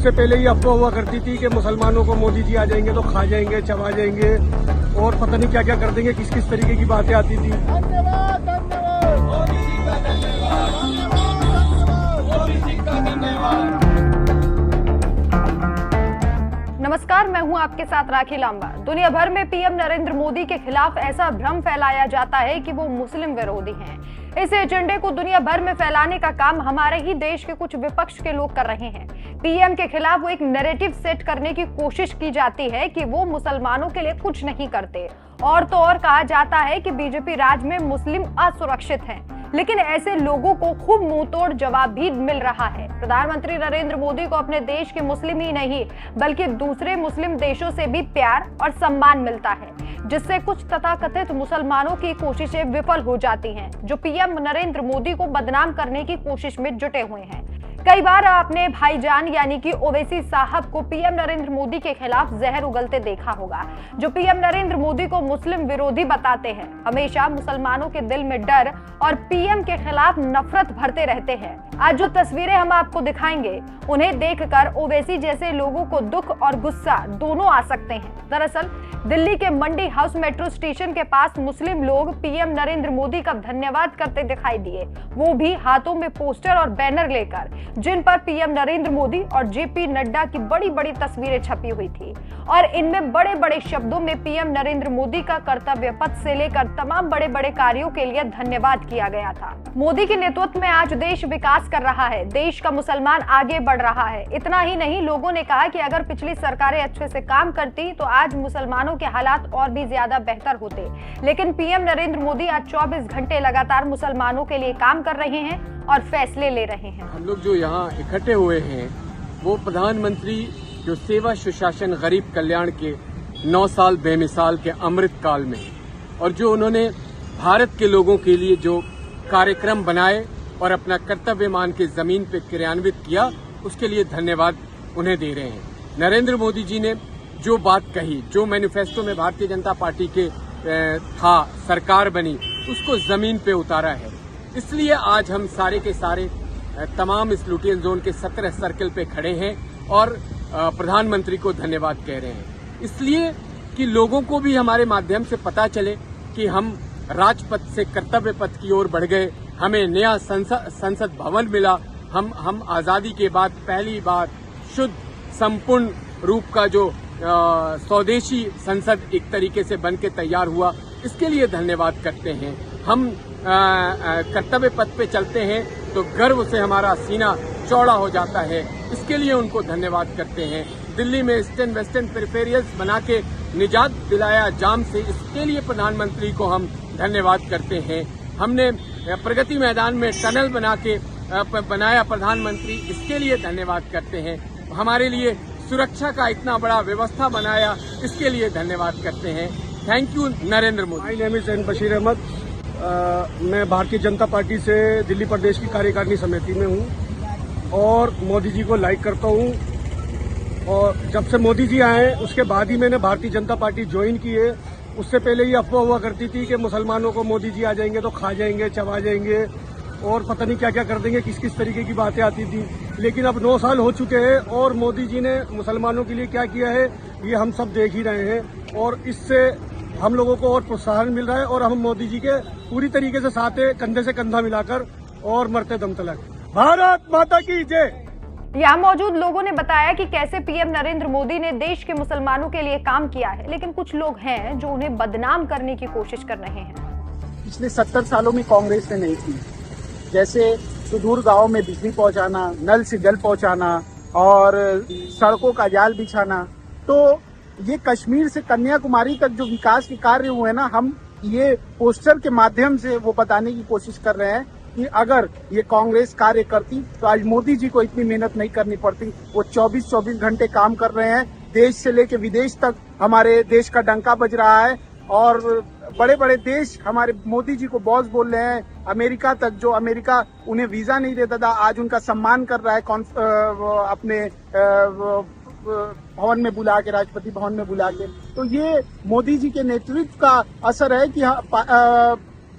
उससे पहले ही अफवाह हुआ करती थी कि मुसलमानों को मोदी जी आ जाएंगे तो खा जाएंगे, चबा जाएंगे और पता नहीं क्या क्या कर देंगे, किस किस तरीके की बातें आती थी। धन्यवाद धन्यवाद मोदी जी का धन्यवाद, मोदी जी का धन्यवाद। नमस्कार, मैं हूं आपके साथ राखी लांबा। दुनिया भर में पीएम नरेंद्र मोदी के खिलाफ ऐसा भ्रम फैलाया जाता है कि वो मुस्लिम विरोधी हैं। इस एजेंडे को दुनिया भर में फैलाने का काम हमारे ही देश के कुछ विपक्ष के लोग कर रहे हैं। पीएम के खिलाफ वो एक नैरेटिव सेट करने की कोशिश की जाती है कि वो मुसलमानों के लिए कुछ नहीं करते, और तो और कहा जाता है कि बीजेपी राज में मुस्लिम असुरक्षित हैं। लेकिन ऐसे लोगों को खूब मुंहतोड़ जवाब भी मिल रहा है। प्रधानमंत्री नरेंद्र मोदी को अपने देश के मुस्लिम ही नहीं बल्कि दूसरे मुस्लिम देशों से भी प्यार और सम्मान मिलता है, जिससे कुछ तथाकथित मुसलमानों की कोशिशें विफल हो जाती हैं, जो पीएम नरेंद्र मोदी को बदनाम करने की कोशिश में जुटे हुए हैं। कई बार आपने भाईजान यानी कि ओवैसी साहब को पीएम नरेंद्र मोदी के खिलाफ जहर उगलते देखा होगा, जो पीएम नरेंद्र मोदी को मुस्लिम विरोधी बताते हैं। हमेशा मुसलमानों के दिल में डर और पीएम के खिलाफ नफरत भरते रहते हैं। आज जो तस्वीरें हम आपको दिखाएंगे, उन्हें देखकर ओवैसी जैसे लोगों को दुख और गुस्सा दोनों आ सकते हैं। दरअसल दिल्ली के मंडी हाउस मेट्रो स्टेशन के पास मुस्लिम लोग पीएम नरेंद्र मोदी का धन्यवाद करते दिखाई दिए, वो भी हाथों में पोस्टर और बैनर लेकर, जिन पर पीएम नरेंद्र मोदी और जेपी नड्डा की बड़ी बड़ी तस्वीरें छपी हुई थी और इनमें बड़े बड़े शब्दों में पीएम नरेंद्र मोदी का कर्तव्य पथ से लेकर तमाम बड़े बड़े कार्यों के लिए धन्यवाद किया गया था। मोदी के नेतृत्व में आज देश विकास कर रहा है, देश का मुसलमान आगे बढ़ रहा है। इतना ही नहीं, लोगों ने कहा कि अगर पिछली सरकारें अच्छे से काम करती तो आज मुसलमानों के हालात और भी ज्यादा बेहतर होते। लेकिन पीएम नरेंद्र मोदी आज 24 घंटे लगातार मुसलमानों के लिए काम कर रहे हैं और फैसले ले रहे हैं। हम लोग जो यहाँ इकट्ठे हुए हैं वो प्रधानमंत्री जो सेवा सुशासन गरीब कल्याण के 9 साल बेमिसाल के अमृत काल में, और जो उन्होंने भारत के लोगों के लिए जो कार्यक्रम बनाए और अपना कर्तव्य मान के जमीन पे क्रियान्वित किया, उसके लिए धन्यवाद उन्हें दे रहे हैं। नरेंद्र मोदी जी ने जो बात कही, जो मैनिफेस्टो में भारतीय जनता पार्टी के था, सरकार बनी, उसको जमीन पे उतारा है। इसलिए आज हम सारे के सारे तमाम इस लुटियन जोन के 17 सर्कल पे खड़े हैं और प्रधानमंत्री को धन्यवाद कह रहे हैं, इसलिए कि लोगों को भी हमारे माध्यम से पता चले कि हम राजपथ से कर्तव्य पथ की ओर बढ़ गए। हमें नया संसद भवन मिला। हम आजादी के बाद पहली बार शुद्ध संपूर्ण रूप का जो स्वदेशी संसद एक तरीके से बन के तैयार हुआ, इसके लिए धन्यवाद करते हैं। हम कर्तव्य पथ पे चलते हैं तो गर्व से हमारा सीना चौड़ा हो जाता है, इसके लिए उनको धन्यवाद करते हैं। दिल्ली में ईस्टर्न वेस्टर्न पेरिफेरियल्स बना के निजात दिलाया जाम से, इसके लिए प्रधानमंत्री को हम धन्यवाद करते हैं। हमने प्रगति मैदान में टनल बना के बनाया प्रधानमंत्री, इसके लिए धन्यवाद करते हैं। हमारे लिए सुरक्षा का इतना बड़ा व्यवस्था बनाया, इसके लिए धन्यवाद करते हैं। Thank you Narendra Modi. My name is N Bashir Ahmed. मैं भारतीय जनता पार्टी से दिल्ली प्रदेश की कार्यकारिणी समिति में हूं और मोदी जी को लाइक करता हूं। और जब से मोदी जी आए उसके बाद ही मैंने भारतीय जनता पार्टी ज्वाइन की है। उससे पहले ही अफवाह हुआ करती थी कि मुसलमानों को मोदी जी आ जाएंगे तो खा जाएंगे, चबा जाएंगे और पता नहीं क्या क्या कर देंगे, किस किस तरीके की बातें आती थी। लेकिन अब 9 साल हो चुके हैं और मोदी जी ने मुसलमानों के लिए क्या किया है ये हम सब देख ही रहे हैं और इससे हम लोगों को और प्रोत्साहन मिल रहा है और हम मोदी जी के पूरी तरीके से साथ है, कंधे से कंधा मिलाकर और मरते दम तक। भारत माता की जय। यहाँ मौजूद लोगों ने बताया कि कैसे पीएम नरेंद्र मोदी ने देश के मुसलमानों के लिए काम किया है, लेकिन कुछ लोग हैं जो उन्हें बदनाम करने की कोशिश कर रहे हैं। पिछले 70 सालों में कांग्रेस ने नहीं की, जैसे सुदूर गांव में बिजली पहुंचाना, नल से जल पहुंचाना और सड़कों का जाल बिछाना। तो ये कश्मीर से कन्याकुमारी तक जो विकास के कार्य हुए हैं ना, हम ये पोस्टर के माध्यम से वो बताने की कोशिश कर रहे हैं कि अगर ये कांग्रेस कार्य करती तो आज मोदी जी को इतनी मेहनत नहीं करनी पड़ती। वो 24-24 घंटे काम कर रहे हैं, देश से लेकर विदेश तक हमारे देश का डंका बज रहा है और बड़े बड़े देश हमारे मोदी जी को बॉस बोल रहे हैं। अमेरिका तक, जो अमेरिका उन्हें वीजा नहीं देता था, आज उनका सम्मान कर रहा है अपने भवन में बुला के, राष्ट्रपति भवन में बुला के। तो ये मोदी जी के नेतृत्व का असर है कि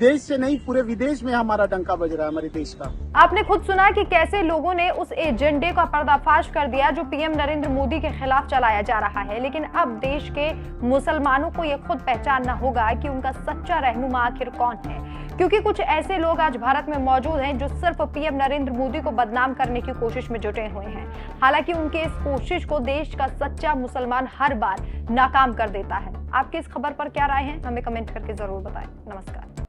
देश से नहीं पूरे विदेश में हमारा डंका बज रहा है हमारे देश का। आपने खुद सुना कि कैसे लोगों ने उस एजेंडे का पर्दाफाश कर दिया जो पीएम नरेंद्र मोदी के खिलाफ चलाया जा रहा है। लेकिन अब देश के मुसलमानों को यह खुद पहचानना होगा कि उनका सच्चा रहनुमा आखिर कौन है, क्योंकि कुछ ऐसे लोग आज भारत में मौजूद हैं जो सिर्फ पीएम नरेंद्र मोदी को बदनाम करने की कोशिश में जुटे हुए हैं। हालांकि उनके इस कोशिश को देश का सच्चा मुसलमान हर बार नाकाम कर देता है। आपकी इस खबर पर क्या राय है, हमें कमेंट करके जरूर बताएं। नमस्कार।